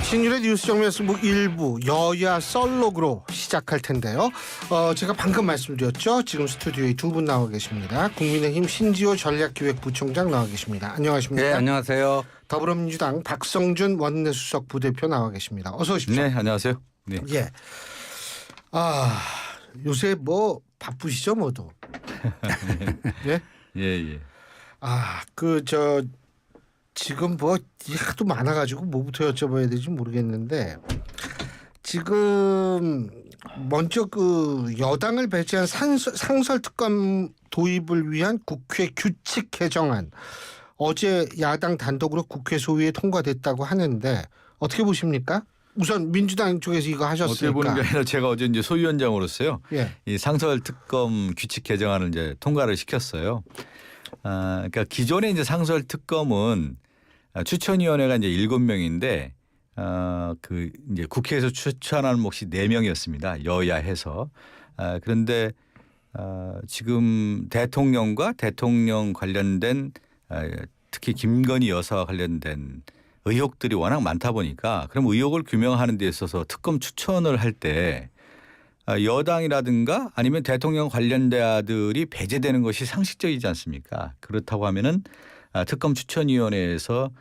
신율의 뉴스 정면 승부 1부 여야 썰록으로 시작할 텐데요. 제가 방금 말씀드렸죠. 지금 스튜디오에 두 분 나와 계십니다. 국민의힘 신지호 전략기획부총장 나와 계십니다. 안녕하십니까? 네, 안녕하세요. 더불어민주당 박성준 원내수석 부대표 나와 계십니다. 어서 오십시오. 네, 안녕하세요. 네. 예. 요새 뭐 바쁘시죠, 모두? 예? 예. 지금 뭐 하도 많아가지고 뭐부터 여쭤봐야 될지 모르겠는데 지금 먼저 그 여당을 배제한 상설특검 도입을 위한 국회 규칙 개정안 어제 야당 단독으로 국회 소위에 통과됐다고 하는데 어떻게 보십니까? 우선 민주당 쪽에서 이거 하셨으니까. 어떻게 보는 게 아니라 제가 어제 이제 소위원장으로서요. 예. 이 상설특검 규칙 개정안을 이제 통과를 시켰어요. 그러니까 기존에 이제 상설특검은 추천위원회가 이제 7명인데 그 이제 국회에서 추천하는 몫이 4명이었습니다. 여야해서. 그런데 지금 대통령과 대통령 관련된 특히 김건희 여사와 관련된 의혹들이 워낙 많다 보니까 그럼 의혹을 규명하는 데 있어서 특검 추천을 할 때 여당이라든가 아니면 대통령 관련자들이 배제되는 것이 상식적이지 않습니까? 그렇다고 하면은 특검 추천위원회에서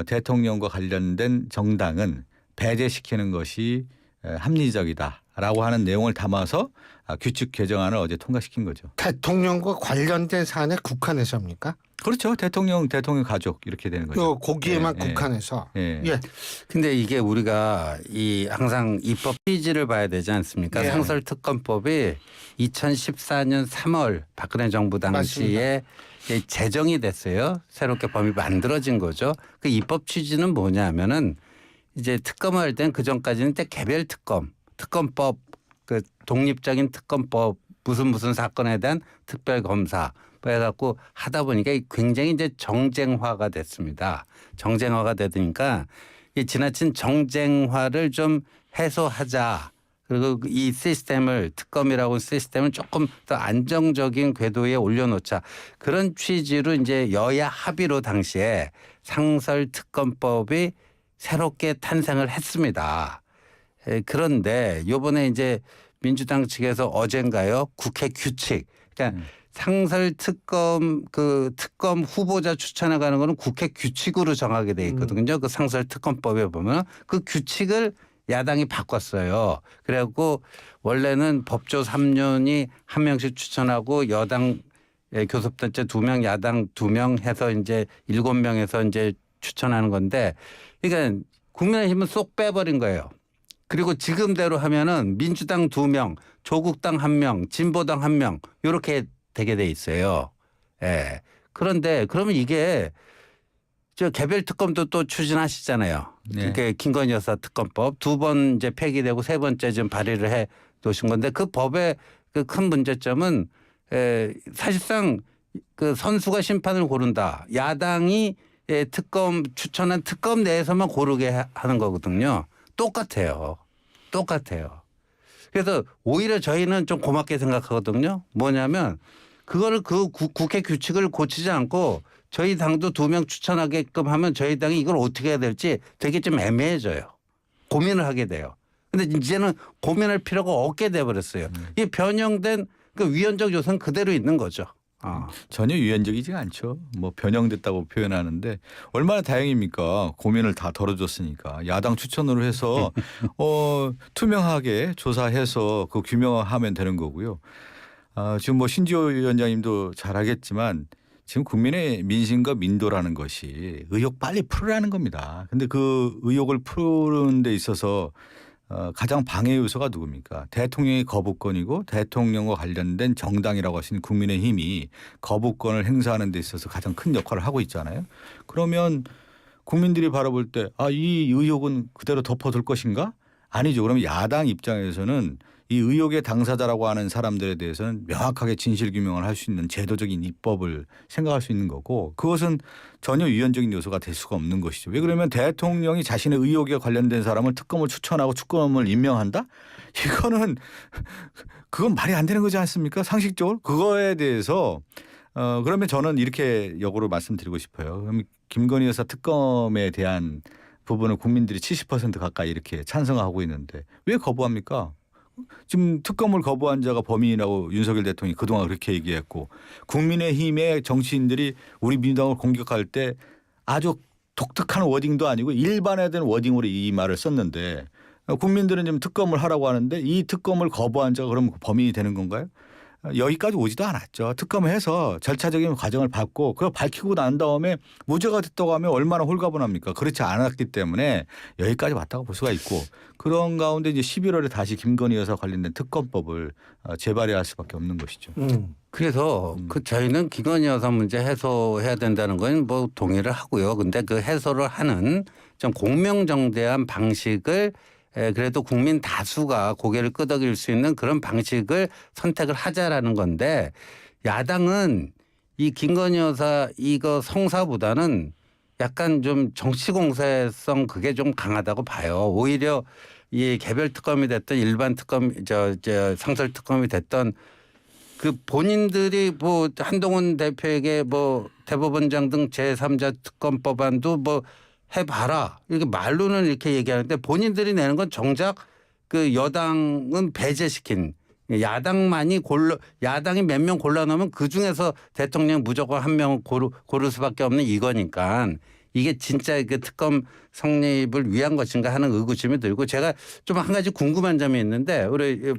대통령과 관련된 정당은 배제시키는 것이 합리적이다라고 하는 내용을 담아서 규칙 개정안을 어제 통과시킨 거죠. 대통령과 관련된 사안에 국한해서 합니까? 그렇죠. 대통령 가족 이렇게 되는 거죠. 거기에만 국한해서. 예. 근데 이게 우리가 항상 입법 취지를 봐야 되지 않습니까? 네. 상설특검법이 2014년 3월 박근혜 정부 당시에 제정이 됐어요. 새롭게 법이 만들어진 거죠. 그 입법 취지는 뭐냐면은 이제 특검을 할 때는 그 전까지는 개별 특검법, 그 독립적인 특검법 무슨 사건에 대한 특별검사 해갖고 하다 보니까 굉장히 이제 정쟁화가 됐습니다. 정쟁화가 되니까 이 지나친 정쟁화를 좀 해소하자. 그리고 이 시스템을 특검이라고 시스템을 조금 더 안정적인 궤도에 올려놓자. 그런 취지로 이제 여야 합의로 당시에 상설특검법이 새롭게 탄생을 했습니다. 그런데 이번에 이제 민주당 측에서 어젠가요 국회 규칙, 그러니까 상설특검 특검 후보자 추천해 가는 거는 국회 규칙으로 정하게 돼 있거든요. 그 상설특검법에 보면 그 규칙을 야당이 바꿨어요. 그래갖고 원래는 법조 3년이 한 명씩 추천하고 여당 교섭단체 2명, 야당 2명 해서 이제 7명에서 이제 추천하는 건데, 그러니까 국민의힘은 쏙 빼버린 거예요. 그리고 지금대로 하면은 민주당 2명, 조국당 1명, 진보당 1명 이렇게 되게 돼 있어요. 예. 그런데 그러면 이게 개별 특검도 또 추진하시잖아요. 네. 이렇게 김건희 여사 특검법 2번 이제 폐기되고 3번째 지금 발의를 해 놓으신 건데 그 법의 그 큰 문제점은 사실상 그 선수가 심판을 고른다. 야당이 특검 추천한 특검 내에서만 고르게 하는 거거든요. 똑같아요. 그래서 오히려 저희는 좀 고맙게 생각하거든요. 뭐냐면 그거를 그 국회 규칙을 고치지 않고 저희 당도 2명 추천하게끔 하면 저희 당이 이걸 어떻게 해야 될지 되게 좀 애매해져요. 고민을 하게 돼요. 근데 이제는 고민할 필요가 없게 돼버렸어요. 이 변형된 그 위헌적 요소는 그대로 있는 거죠. 전혀 유연적이지 않죠. 뭐 변형됐다고 표현하는데 얼마나 다행입니까? 고민을 다 덜어줬으니까 야당 추천으로 해서 투명하게 조사해서 그 규명하면 되는 거고요. 지금 뭐 신지호 위원장님도 잘 알겠지만 지금 국민의 민심과 민도라는 것이 의혹 빨리 풀으라는 겁니다. 근데 그 의혹을 푸는 데 있어서 가장 방해 요소가 누굽니까? 대통령의 거부권이고 대통령과 관련된 정당이라고 하시는 국민의힘이 거부권을 행사하는 데 있어서 가장 큰 역할을 하고 있잖아요. 그러면 국민들이 바라볼 때 이 의혹은 그대로 덮어둘 것인가? 아니죠. 그러면 야당 입장에서는 이 의혹의 당사자라고 하는 사람들에 대해서는 명확하게 진실 규명을 할 수 있는 제도적인 입법을 생각할 수 있는 거고 그것은 전혀 유연적인 요소가 될 수가 없는 것이죠. 왜 그러면 대통령이 자신의 의혹에 관련된 사람을 특검을 추천하고 특검을 임명한다? 그건 말이 안 되는 거지 않습니까? 상식적으로. 그거에 대해서 그러면 저는 이렇게 역으로 말씀드리고 싶어요. 그럼 김건희 여사 특검에 대한 부분을 국민들이 70% 가까이 이렇게 찬성하고 있는데 왜 거부합니까? 지금 특검을 거부한 자가 범인이라고 윤석열 대통령이 그동안 그렇게 얘기했고 국민의힘의 정치인들이 우리 민주당을 공격할 때 아주 독특한 워딩도 아니고 일반화된 워딩으로 이 말을 썼는데 국민들은 지금 특검을 하라고 하는데 이 특검을 거부한 자가 그럼 범인이 되는 건가요? 여기까지 오지도 않았죠. 특검을 해서 절차적인 과정을 밟고 그걸 밝히고 난 다음에 무죄가 됐다고 하면 얼마나 홀가분합니까? 그렇지 않았기 때문에 여기까지 왔다고 볼 수가 있고 그런 가운데 이제 11월에 다시 김건희 여사 관련된 특검법을 재발의할 수밖에 없는 것이죠. 그래서 그 저희는 김건희 여사 문제 해소해야 된다는 건 뭐 동의를 하고요. 근데 그 해소를 하는 좀 공명정대한 방식을 그래도 국민 다수가 고개를 끄덕일 수 있는 그런 방식을 선택을 하자라는 건데 야당은 이 김건희 여사 이거 성사보다는 약간 좀 정치 공세성 그게 좀 강하다고 봐요. 오히려 이 개별 특검이 됐든 일반 특검 상설 특검이 됐던 그 본인들이 뭐 한동훈 대표에게 뭐 대법원장 등 제3자 특검 법안도 뭐 해봐라 이렇게 말로는 이렇게 얘기하는데 본인들이 내는 건 정작 그 여당은 배제시킨 야당만이 야당이 몇 명 골라놓으면 그 중에서 대통령 무조건 한 명 고를 수밖에 없는 이거니까 이게 진짜 그 특검 성립을 위한 것인가 하는 의구심이 들고 제가 좀 한 가지 궁금한 점이 있는데 우리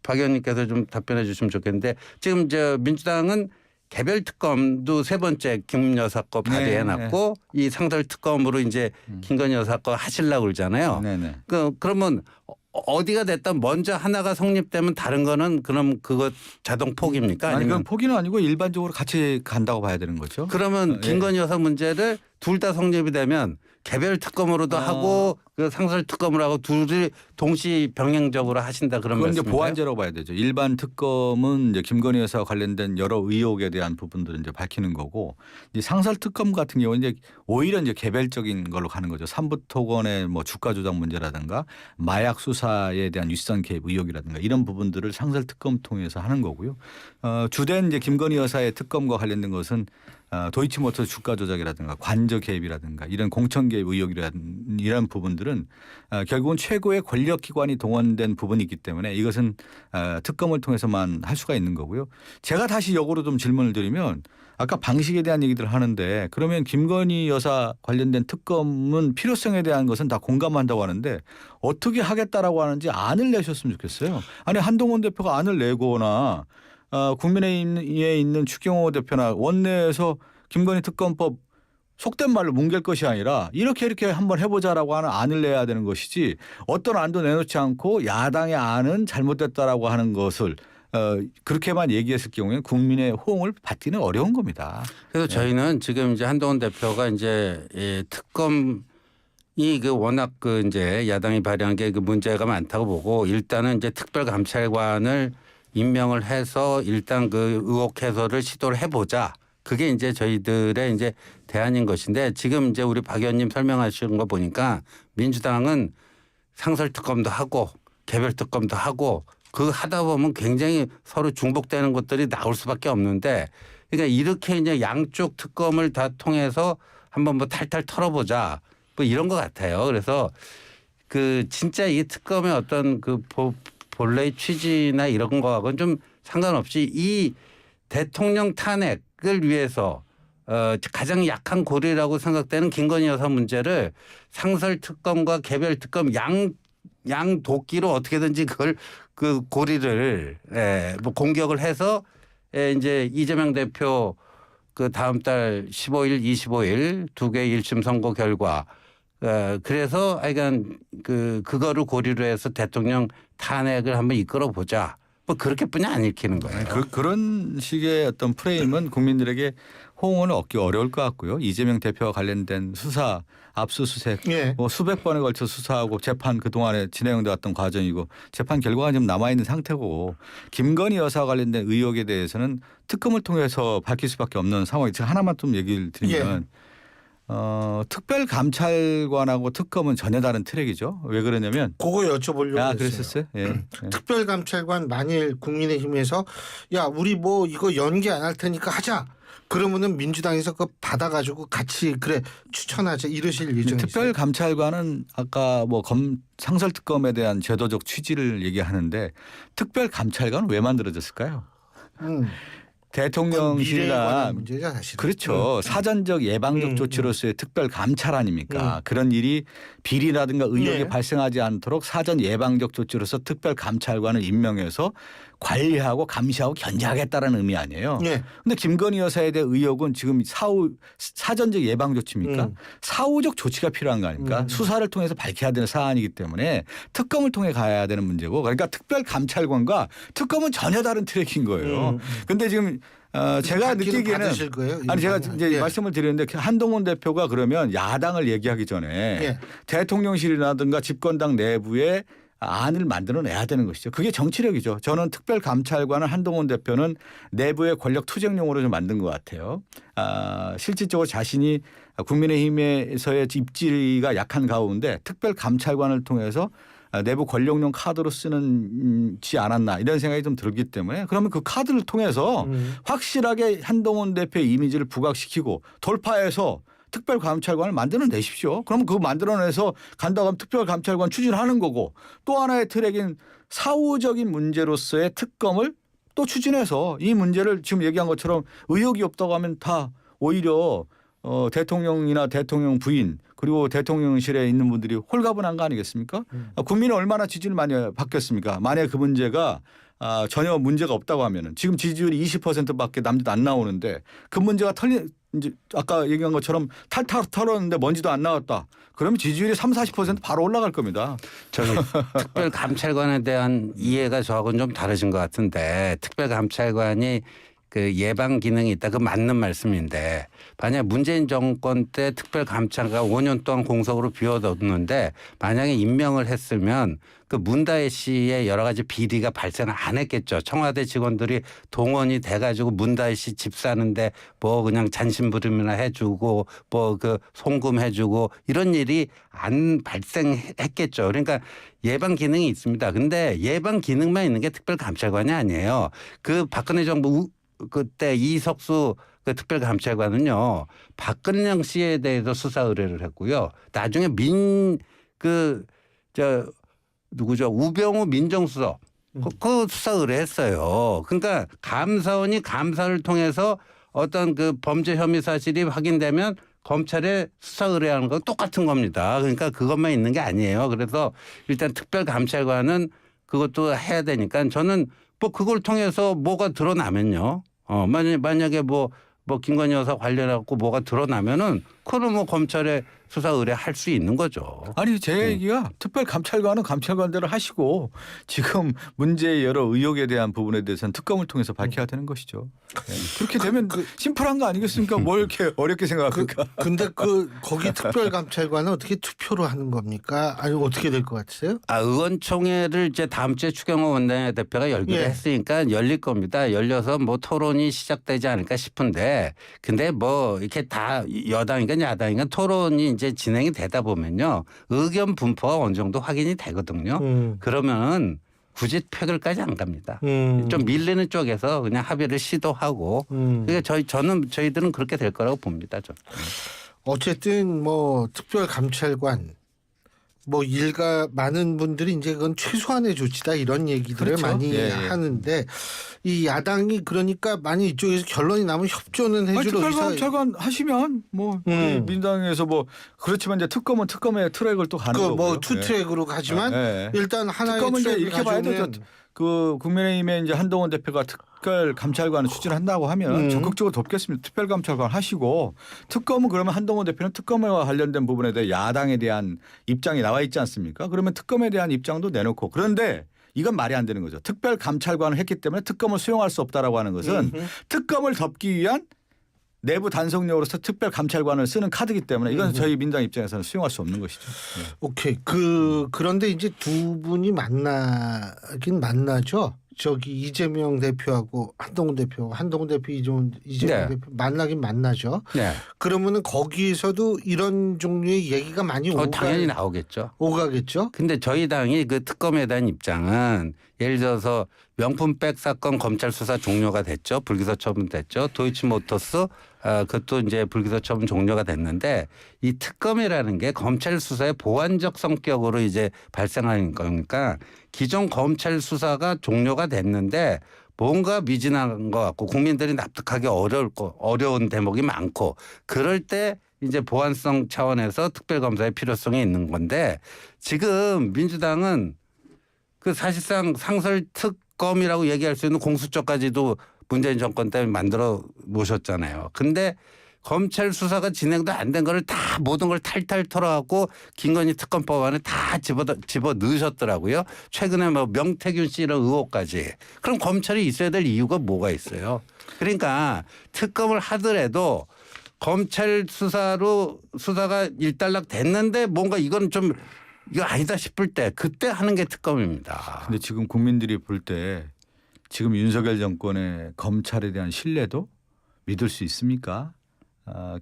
박 의원님께서 좀 답변해 주시면 좋겠는데 지금 저 민주당은 개별 특검도 세 번째 김 여사 거 발의해놨고 이 상설 특검으로 이제 김건희 여사 거 하시려고 그러잖아요. 네네. 그러면 어디가 됐든 먼저 하나가 성립되면 다른 거는 그럼 그거 자동 포기입니까? 아니 아니면 그건 포기는 아니고 일반적으로 같이 간다고 봐야 되는 거죠. 그러면 김건희 여사 문제를 둘 다 성립이 되면 개별 특검으로도 하고 그 상설 특검을 하고 둘이 동시 병행적으로 하신다 그런 그건 이제 말씀인가요? 보완제라고 봐야 되죠. 일반 특검은 이제 김건희 여사와 관련된 여러 의혹에 대한 부분들을 이제 밝히는 거고 이 상설 특검 같은 경우는 이제 오히려 이제 개별적인 걸로 가는 거죠. 삼부토건의 뭐 주가 조작 문제라든가 마약 수사에 대한 윗선 개입 의혹이라든가 이런 부분들을 상설 특검 통해서 하는 거고요. 주된 이제 김건희 여사의 특검과 관련된 것은 도이치모터 주가 조작이라든가 관저 개입이라든가 이런 공천 개입 의혹이라는 부분들은 결국은 최고의 권력기관이 동원된 부분이 있기 때문에 이것은 특검을 통해서만 할 수가 있는 거고요. 제가 다시 역으로 좀 질문을 드리면 아까 방식에 대한 얘기들을 하는데 그러면 김건희 여사 관련된 특검은 필요성에 대한 것은 다 공감한다고 하는데 어떻게 하겠다라고 하는지 안을 내셨으면 좋겠어요. 아니 한동훈 대표가 안을 내거나 국민의힘에 있는 추경호 대표나 원내에서 김건희 특검법 속된 말로 뭉갤 것이 아니라 이렇게 한번 해보자라고 하는 안을 내야 되는 것이지 어떤 안도 내놓지 않고 야당의 안은 잘못됐다라고 하는 것을 그렇게만 얘기했을 경우에는 국민의 호응을 받기는 어려운 겁니다. 그래서 저희는 지금 이제 한동훈 대표가 이제 특검이 그 워낙 그 이제 야당이 발의한 게 그 문제가 많다고 보고 일단은 이제 특별감찰관을 임명을 해서 일단 그 의혹 해소를 시도를 해보자. 그게 이제 저희들의 이제 대안인 것인데 지금 이제 우리 박 의원님 설명하시는 거 보니까 민주당은 상설 특검도 하고 개별 특검도 하고 그 하다 보면 굉장히 서로 중복되는 것들이 나올 수밖에 없는데 그러니까 이렇게 이제 양쪽 특검을 다 통해서 한번 뭐 탈탈 털어보자 뭐 이런 것 같아요. 그래서 그 진짜 이 특검의 어떤 그 본래의 취지나 이런 거하고는 좀 상관없이 이 대통령 탄핵을 위해서 가장 약한 고리라고 생각되는 김건희 여사 문제를 상설 특검과 개별 특검 양 도끼로 어떻게든지 그걸 그 고리를 뭐 공격을 해서 이제 이재명 대표 그 다음 달 15일, 25일 두 개의 1심 선고 결과 그래서 하여간 그거를 고리로 해서 대통령 탄핵을 한번 이끌어 보자. 뭐 그렇게뿐이 안 읽히는 거예요. 그런 식의 어떤 프레임은 국민들에게 호응을 얻기 어려울 것 같고요. 이재명 대표와 관련된 수사, 압수수색, 뭐 수백 번에 걸쳐 수사하고 재판 그동안에 진행돼 왔던 과정이고 재판 결과가 좀 남아있는 상태고 김건희 여사와 관련된 의혹에 대해서는 특검을 통해서 밝힐 수밖에 없는 상황이 제가 하나만 좀 얘기를 드리면 특별감찰관하고 특검은 전혀 다른 트랙이죠. 왜 그러냐면 그거 여쭤보려고 했어요. 그랬었어요. 예. 특별감찰관 만일 국민의힘에서 야 우리 뭐 이거 연기 안 할 테니까 하자. 그러면은 민주당에서 그거 받아가지고 같이 그래 추천하자 이러실 예정이세요? 특별감찰관은 아까 뭐 상설특검에 대한 제도적 취지를 얘기하는데 특별감찰관은 왜 만들어졌을까요? 미래에 관한 대통령실이나 문제죠 사실은. 그렇죠. 사전적 예방적 조치로서의 특별 감찰 아닙니까? 그런 일이 비리라든가 의혹이 네. 발생하지 않도록 사전 예방적 조치로서 특별 감찰관을 임명해서 관리하고 감시하고 견제하겠다는 의미 아니에요. 네. 근데 김건희 여사에 대한 의혹은 지금 사전적 예방 조치입니까? 사후적 조치가 필요한 거 아닙니까? 수사를 통해서 밝혀야 되는 사안이기 때문에 특검을 통해 가야 되는 문제고 그러니까 특별 감찰관과 특검은 전혀 다른 트랙인 거예요. 근데 지금 제가 받기는 느끼기에는 받으실 거예요? 아니 제가 이제 예. 말씀을 드리는데 한동훈 대표가 그러면 야당을 얘기하기 전에 예. 대통령실이라든가 집권당 내부에 안을 만들어내야 되는 것이죠. 그게 정치력이죠. 저는 특별감찰관을 한동훈 대표는 내부의 권력 투쟁용으로 좀 만든 것 같아요. 실질적으로 자신이 국민의힘에서의 입지가 약한 가운데 특별감찰관을 통해서 내부 권력용 카드로 쓰는지 않았나 이런 생각이 좀 들기 때문에 그러면 그 카드를 통해서 확실하게 한동훈 대표의 이미지를 부각시키고 돌파해서 특별감찰관을 만들어내십시오. 그러면 그거 만들어내서 간다고 하면 특별감찰관 추진하는 거고 또 하나의 트랙인 사후적인 문제로서의 특검을 또 추진해서 이 문제를 지금 얘기한 것처럼 의혹이 없다고 하면 다 오히려 대통령이나 대통령 부인 그리고 대통령실에 있는 분들이 홀가분한 거 아니겠습니까? 국민이 얼마나 지지를 많이 받겠습니까? 만약에 그 문제가 전혀 문제가 없다고 하면은 지금 지지율이 20%밖에 남짓 안 나오는데 그 문제가 이제 아까 얘기한 것처럼 탈탈 털었는데 먼지도 안 나왔다. 그러면 지지율이 30-40% 바로 올라갈 겁니다. 저기 특별감찰관에 대한 이해가 저하고는 좀 다르신 것 같은데 특별감찰관이 그 예방 기능이 있다. 그 맞는 말씀인데 만약 문재인 정권 때 특별감찰관 5년 동안 공석으로 비워뒀는데 만약에 임명을 했으면 그 문다혜 씨의 여러 가지 비리가 발생 안 했겠죠. 청와대 직원들이 동원이 돼가지고 문다혜 씨 집 사는데 뭐 그냥 잔심부름이나 해주고 뭐 그 송금해주고 이런 일이 안 발생했겠죠. 그러니까 예방 기능이 있습니다. 근데 예방 기능만 있는 게 특별감찰관이 아니에요. 그 박근혜 정부 그때 이석수 그 특별감찰관은요 박근영 씨에 대해서 수사 의뢰를 했고요. 나중에 누구죠 우병우 민정수석 그 수사 의뢰했어요. 그러니까 감사원이 감사를 통해서 어떤 그 범죄 혐의 사실이 확인되면 검찰에 수사 의뢰하는 건 똑같은 겁니다. 그러니까 그것만 있는 게 아니에요. 그래서 일단 특별감찰관은 그것도 해야 되니까 저는 뭐 그걸 통해서 뭐가 드러나면요. 만약에 뭐 김건희 여사 관련해갖고 뭐가 드러나면은 그거는 뭐 검찰에 수사 의뢰할 수 있는 거죠. 아니 제 얘기가 특별감찰관은 감찰관대로 하시고 지금 문제의 여러 의혹에 대한 부분에 대해서는 특검을 통해서 밝혀야 되는 것이죠. 그렇게 되면 심플한 거 아니겠습니까? 뭘 이렇게 어렵게 생각합니까? 근데 거기 특별감찰관은 어떻게 투표로 하는 겁니까? 아니 어떻게 될 것 같으세요? 의원총회를 이제 다음 주에 추경호 원내대표가 열기로 했으니까 열릴 겁니다. 열려서 뭐 토론이 시작되지 않을까 싶은데 근데 뭐 이렇게 다 여당이건 야당이건 토론이 이제 진행이 되다 보면요. 의견 분포가 어느 정도 확인이 되거든요. 그러면 굳이 표결까지 안 갑니다. 좀 밀리는 쪽에서 그냥 합의를 시도하고 그러니까 저희들은 그렇게 될 거라고 봅니다. 어쨌든 뭐 특별감찰관 뭐 많은 분들이 이제 그건 최소한의 조치다 이런 얘기들을 그렇죠. 많이 하는데 이 야당이 그러니까 만약 이쪽에서 결론이 나면 협조는 해주러 특별감찰관 하시면 뭐 우리 민당에서 뭐 그렇지만 이제 특검은 특검의 트랙을 또 가는 거고요. 뭐 투트랙으로 가지만 일단 하나의 특검은 이제 트랙을 이렇게 봐야 되죠. 그 국민의힘의 이제 한동훈 대표가 특별감찰관을 추진한다고 하면 적극적으로 돕겠습니다. 특별감찰관 하시고 특검은 그러면 한동훈 대표는 특검과 관련된 부분에 대해 야당에 대한 입장이 나와 있지 않습니까? 그러면 특검에 대한 입장도 내놓고 그런데 이건 말이 안 되는 거죠. 특별감찰관을 했기 때문에 특검을 수용할 수 없다라고 하는 것은 특검을 덮기 위한 내부 단속용으로서 특별감찰관을 쓰는 카드이기 때문에 이건 저희 민당 입장에서는 수용할 수 없는 것이죠. 오케이. 그런데 이제 두 분이 만나긴 만나죠. 저기 이재명 대표하고 한동훈 대표 이재명 네. 대표 만나긴 만나죠. 네. 그러면은 거기에서도 이런 종류의 얘기가 많이 당연히 나오겠죠. 오가겠죠. 근데 저희 당이 그 특검에 대한 입장은 예를 들어서 명품백 사건 검찰 수사 종료가 됐죠. 불기소 처분됐죠. 도이치모터스 그것도 이제 불기소 처분 종료가 됐는데 이 특검이라는 게 검찰 수사의 보완적 성격으로 이제 발생하는 거니까 기존 검찰 수사가 종료가 됐는데 뭔가 미진한 것 같고 국민들이 납득하기 어려운 대목이 많고 그럴 때 이제 보완성 차원에서 특별검사의 필요성이 있는 건데 지금 민주당은 그 사실상 상설특검이라고 얘기할 수 있는 공수처까지도 문재인 정권 때문에 만들어 놓으셨잖아요. 근데 검찰 수사가 진행도 안 된 거를 다 모든 걸 탈탈 털어갖고 김건희 특검법 안에 다 집어 넣으셨더라고요. 최근에 뭐 명태균 씨 이런 의혹까지. 그럼 검찰이 있어야 될 이유가 뭐가 있어요. 그러니까 특검을 하더라도 검찰 수사가 일단락 됐는데 뭔가 이건 좀 이거 아니다 싶을 때 그때 하는 게 특검입니다. 근데 지금 국민들이 볼 때 지금 윤석열 정권의 검찰에 대한 신뢰도 믿을 수 있습니까?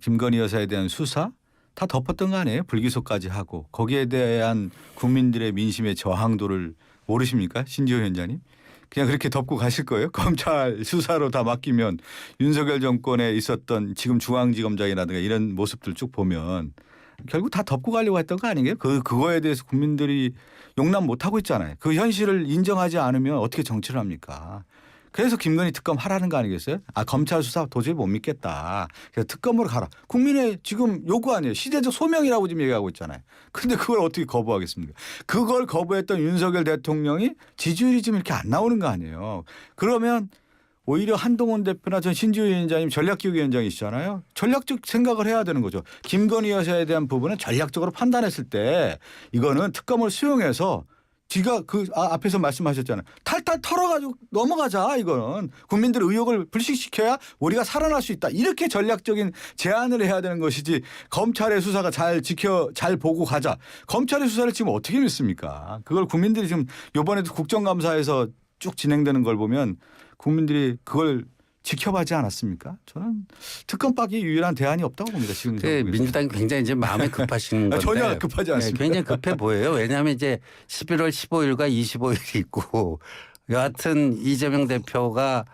김건희 여사에 대한 수사 다 덮었던 거 아니에요? 불기소까지 하고 거기에 대한 국민들의 민심의 저항도를 모르십니까? 신지호 위원장님. 그냥 그렇게 덮고 가실 거예요? 검찰 수사로 다 맡기면 윤석열 정권에 있었던 지금 중앙지검장이라든가 이런 모습들 쭉 보면 결국 다 덮고 가려고 했던 거 아니에요? 그거에 대해서 국민들이 용납 못 하고 있잖아요. 그 현실을 인정하지 않으면 어떻게 정치를 합니까? 그래서 김건희 특검 하라는 거 아니겠어요? 검찰 수사 도저히 못 믿겠다. 그래서 특검으로 가라. 국민의 지금 요구 아니에요. 시대적 소명이라고 지금 얘기하고 있잖아요. 근데 그걸 어떻게 거부하겠습니까? 그걸 거부했던 윤석열 대통령이 지지율이 지금 이렇게 안 나오는 거 아니에요. 그러면 오히려 한동훈 대표나 전 신지호 위원장님 전략기획위원장이시잖아요. 전략적 생각을 해야 되는 거죠. 김건희 여사에 대한 부분은 전략적으로 판단했을 때 이거는 특검을 수용해서 지가 앞에서 말씀하셨잖아요. 탈탈 털어가지고 넘어가자. 이거는 국민들의 의혹을 불식시켜야 우리가 살아날 수 있다. 이렇게 전략적인 제안을 해야 되는 것이지 검찰의 수사가 잘 보고 가자. 검찰의 수사를 지금 어떻게 믿습니까? 그걸 국민들이 지금 이번에도 국정감사에서 쭉 진행되는 걸 보면 국민들이 그걸 지켜봐지 않았습니까? 저는 특검밖에 유일한 대안이 없다고 봅니다. 지금 민주당이 굉장히 이제 마음에 급하신 건데 전혀 급하지 않습니다. 굉장히 급해 보여요. 왜냐하면 이제 11월 15일과 25일이 있고 여하튼 이재명 대표가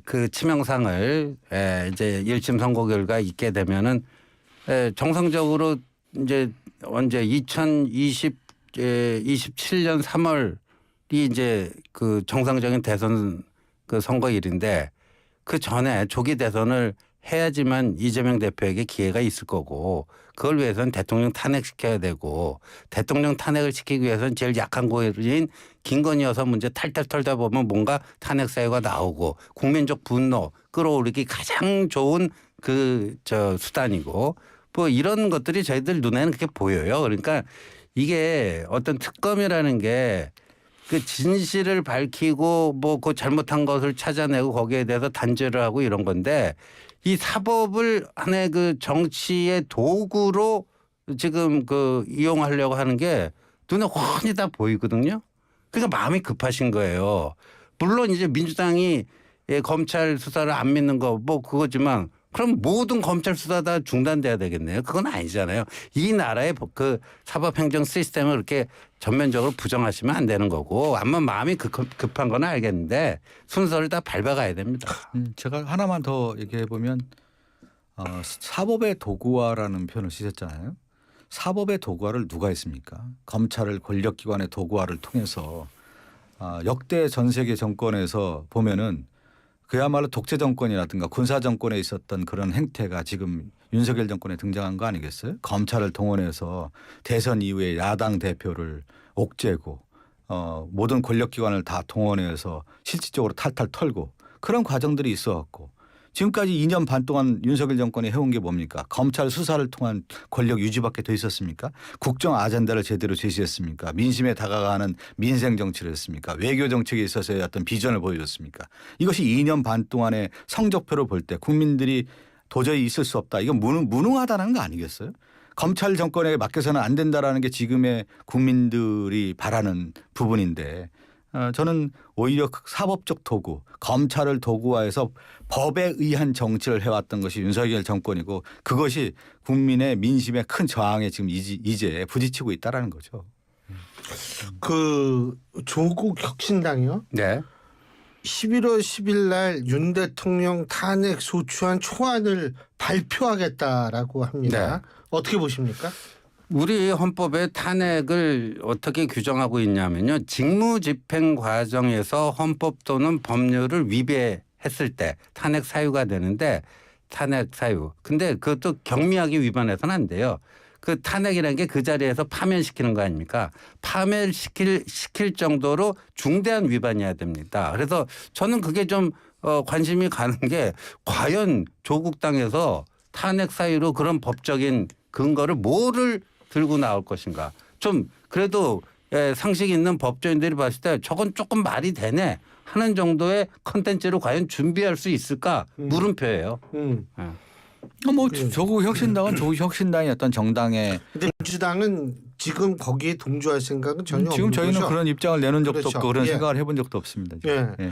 그 치명상을 이제 1심 선고 결과 있게 되면은 정상적으로 이제 언제 2027년 3월이 이제 그 정상적인 대선 그 선거일인데 그 전에 조기 대선을 해야지만 이재명 대표에게 기회가 있을 거고 그걸 위해서는 대통령 탄핵시켜야 되고 대통령 탄핵을 시키기 위해서는 제일 약한 고리인 김건희 여사 문제 탈탈 털다 보면 뭔가 탄핵 사유가 나오고 국민적 분노 끌어올리기 가장 좋은 수단이고 뭐 이런 것들이 저희들 눈에는 그렇게 보여요. 그러니까 이게 어떤 특검이라는 게 그 진실을 밝히고 뭐 그 잘못한 것을 찾아내고 거기에 대해서 단죄를 하고 이런 건데 이 사법을 하나의 그 정치의 도구로 지금 이용하려고 하는 게 눈에 훤히 다 보이거든요. 그러니까 마음이 급하신 거예요. 물론 이제 민주당이 검찰 수사를 안 믿는 거 뭐 그거지만 그럼 모든 검찰 수사 다 중단돼야 되겠네요. 그건 아니잖아요. 이 나라의 그 사법행정 시스템을 그렇게 전면적으로 부정하시면 안 되는 거고 아마 마음이 급한 건 알겠는데 순서를 다 밟아가야 됩니다. 제가 하나만 더 얘기해 보면 사법의 도구화라는 표현을 쓰셨잖아요. 사법의 도구화를 누가 했습니까? 검찰을 권력기관의 도구화를 통해서 역대 전 세계 정권에서 보면은 그야말로 독재 정권이라든가 군사 정권에 있었던 그런 행태가 지금 윤석열 정권에 등장한 거 아니겠어요? 검찰을 동원해서 대선 이후에 야당 대표를 옥죄고 모든 권력기관을 다 동원해서 실질적으로 탈탈 털고 그런 과정들이 있어왔고 지금까지 2년 반 동안 윤석열 정권이 해온 게 뭡니까? 검찰 수사를 통한 권력 유지밖에 더 있었습니까? 국정 아젠다를 제대로 제시했습니까? 민심에 다가가는 민생 정치를 했습니까? 외교 정책에 있어서의 어떤 비전을 보여줬습니까? 이것이 2년 반 동안의 성적표로 볼 때 국민들이 도저히 있을 수 없다. 이건 무능하다는 거 아니겠어요? 검찰 정권에 맡겨서는 안 된다라는 게 지금의 국민들이 바라는 부분인데 저는 오히려 사법적 도구, 검찰을 도구화해서 법에 의한 정치를 해왔던 것이 윤석열 정권이고 그것이 국민의 민심에 큰 저항에 지금 이제 부딪히고 있다라는 거죠. 그 조국 혁신당이요. 네. 11월 10일 날 윤 대통령 탄핵 소추안 초안을 발표하겠다라고 합니다. 네. 어떻게 보십니까? 우리 헌법에 탄핵을 어떻게 규정하고 있냐면요. 직무집행 과정에서 헌법 또는 법률을 위배했을 때 탄핵 사유가 되는데 탄핵 사유. 근데 그것도 경미하게 위반해서는 안 돼요. 그 탄핵이라는 게 그 자리에서 파면시키는 거 아닙니까? 파면시킬 정도로 중대한 위반이어야 됩니다. 그래서 저는 그게 좀 관심이 가는 게 과연 조국 당에서 탄핵 사유로 그런 법적인 근거를 뭐를 들고 나올 것인가. 좀 그래도 상식 있는 법조인들이 봤을 때 저건 조금 말이 되네 하는 정도의 컨텐츠를 과연 준비할 수 있을까 물음표예요. 뭐 조국 혁신당은 조국 혁신당의 어떤 정당의 근데 민주당은 지금 거기에 동조할 생각은 전혀 지금 없는 저희는 거죠. 그런 입장을 내놓은 적도 그렇죠. 없고 그런 예. 생각을 해본 적도 없습니다. 지금. 예. 예.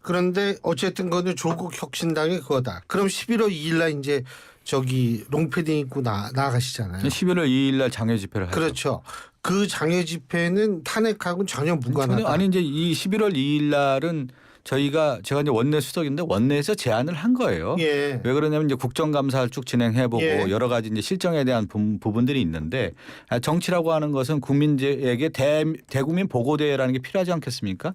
그런데 어쨌든 거는 조국 혁신당이 그거다. 그럼 11월 2일 날 이제 저기 롱패딩 입고 나가시잖아요. 11월 2일 날 장외 집회를 하죠. 그렇죠. 그 장외 집회는 탄핵하고는 전혀 무관하다. 아니 이제 이 11월 2일 날은 제가 이제 원내 수석인데 원내에서 제안을 한 거예요. 예. 왜 그러냐면 이제 국정감사를 쭉 진행해보고 예. 여러 가지 이제 실정에 대한 부분들이 있는데 정치라고 하는 것은 국민에게 대국민 보고대회라는 게 필요하지 않겠습니까?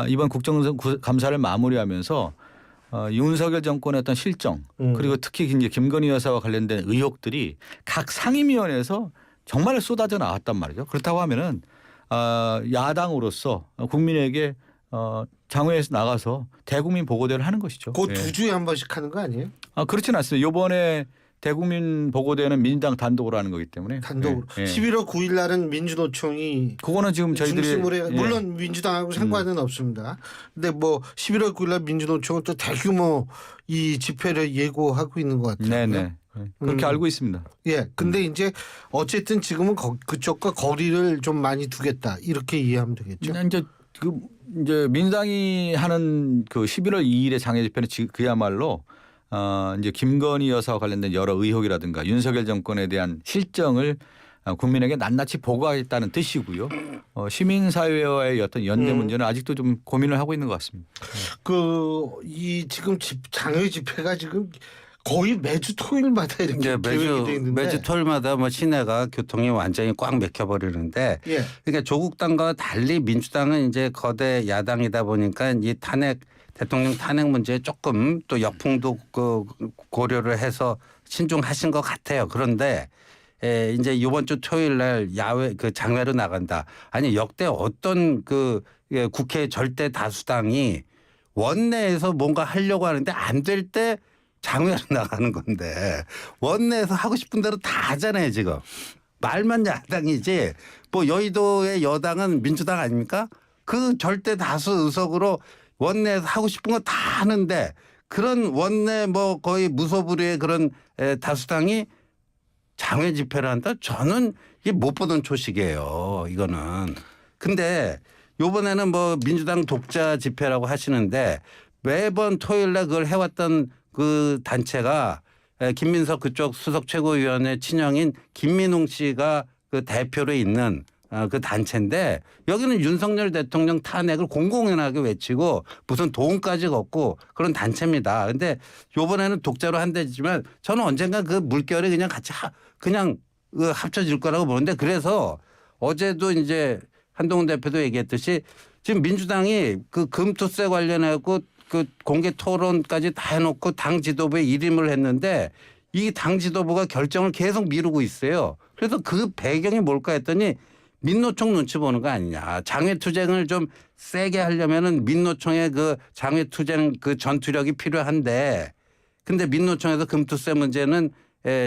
이번 국정감사를 마무리하면서 윤석열 정권의 어떤 실정 그리고 특히 이제 김건희 여사와 관련된 의혹들이 각 상임위원회에서 정말 쏟아져 나왔단 말이죠. 그렇다고 하면은 야당으로서 국민에게 장외에서 나가서 대국민 보고대를 하는 것이죠. 그 예. 2주에 한 번씩 하는 거 아니에요? 그렇지는 않습니다. 이번에 대국민 보고대는 민주당 단독으로 하는 거기 때문에 단독으로. 예. 11월 9일 날은 민주노총이 그거는 지금 저희들이 중심으로 해. 예. 물론 민주당하고 상관은 없습니다. 근데 뭐 11월 9일 날 민주노총은 또 대규모 이 집회를 예고하고 있는 것 같아요. 네네. 그렇게 알고 있습니다. 예. 근데 이제 어쨌든 지금은 그쪽과 거리를 좀 많이 두겠다. 이렇게 이해하면 되겠죠. 이제 민주당이 하는 그 11월 2일의 장애 집회는 그야말로 이제 김건희 여사와 관련된 여러 의혹이라든가 윤석열 정권에 대한 실정을 국민에게 낱낱이 보고하겠다는 뜻이고요. 시민사회와의 어떤 연대 문제는 아직도 좀 고민을 하고 있는 것 같습니다. 이 지금 장외 집회가 지금 거의 매주 토요일마다 이렇게 계획이 돼 있는데 매주 토요일마다 뭐 시내가 교통이 완전히 꽉 막혀버리는데 예. 그러니까 조국 당과 달리 민주당은 이제 거대 야당이다 보니까 이 대통령 탄핵 문제에 조금 또 역풍도 고려를 해서 신중하신 것 같아요. 그런데 이제 이번 주 토요일 날 야외 장외로 나간다. 아니 역대 어떤 국회 절대 다수당이 원내에서 뭔가 하려고 하는데 안 될 때 장외로 나가는 건데 원내에서 하고 싶은 대로 다 하잖아요 지금. 말만 야당이지 뭐 여의도의 여당은 민주당 아닙니까? 그 절대 다수 의석으로 원내에서 하고 싶은 거 다 하는데 그런 원내 뭐 거의 무소불위의 그런 다수당이 장외 집회를 한다? 저는 이게 못 보던 초식이에요 이거는. 근데 이번에는 뭐 민주당 독자 집회라고 하시는데 매번 토요일 날 그걸 해왔던 그 단체가 김민석 그쪽 수석 최고위원회 친형인 김민웅 씨가 그 대표로 있는 그 단체인데 여기는 윤석열 대통령 탄핵을 공공연하게 외치고 무슨 도움까지 걷고 그런 단체입니다. 그런데 이번에는 독자로 한다지만 저는 언젠가 그 물결이 그냥 같이 그냥 합쳐질 거라고 보는데 그래서 어제도 이제 한동훈 대표도 얘기했듯이 지금 민주당이 그 금투세 관련하고 그 공개 토론까지 다 해놓고 당 지도부에 일임을 했는데 이 당 지도부가 결정을 계속 미루고 있어요. 그래서 그 배경이 뭘까 했더니 민노총 눈치 보는 거 아니냐. 장외투쟁을 좀 세게 하려면은 민노총의 그 장외투쟁 그 전투력이 필요한데 근데 민노총에서 금투세 문제는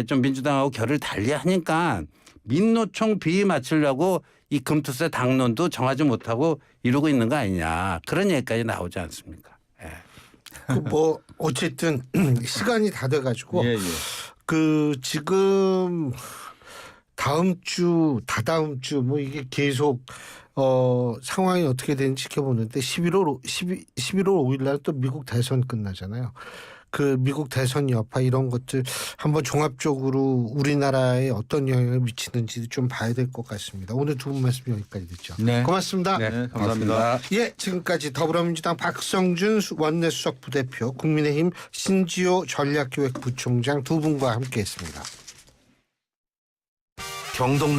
좀 민주당하고 결을 달리 하니까 민노총 비위 맞추려고 이 금투세 당론도 정하지 못하고 이러고 있는 거 아니냐. 그런 얘기까지 나오지 않습니까? 뭐 어쨌든 시간이 다 돼가지고 예. 그 지금 다음 주, 다다음 주 뭐 이게 계속 상황이 어떻게 되는지 지켜보는데 11월 5일 날 또 미국 대선 끝나잖아요. 그 미국 대선 여파 이런 것들 한번 종합적으로 우리나라에 어떤 영향을 미치는지 좀 봐야 될 것 같습니다. 오늘 두 분 말씀 여기까지 듣죠. 네. 고맙습니다. 네, 감사합니다. 예, 지금까지 더불어민주당 박성준 원내 수석 부대표, 국민의힘 신지호 전략기획부총장 두 분과 함께했습니다. 경동남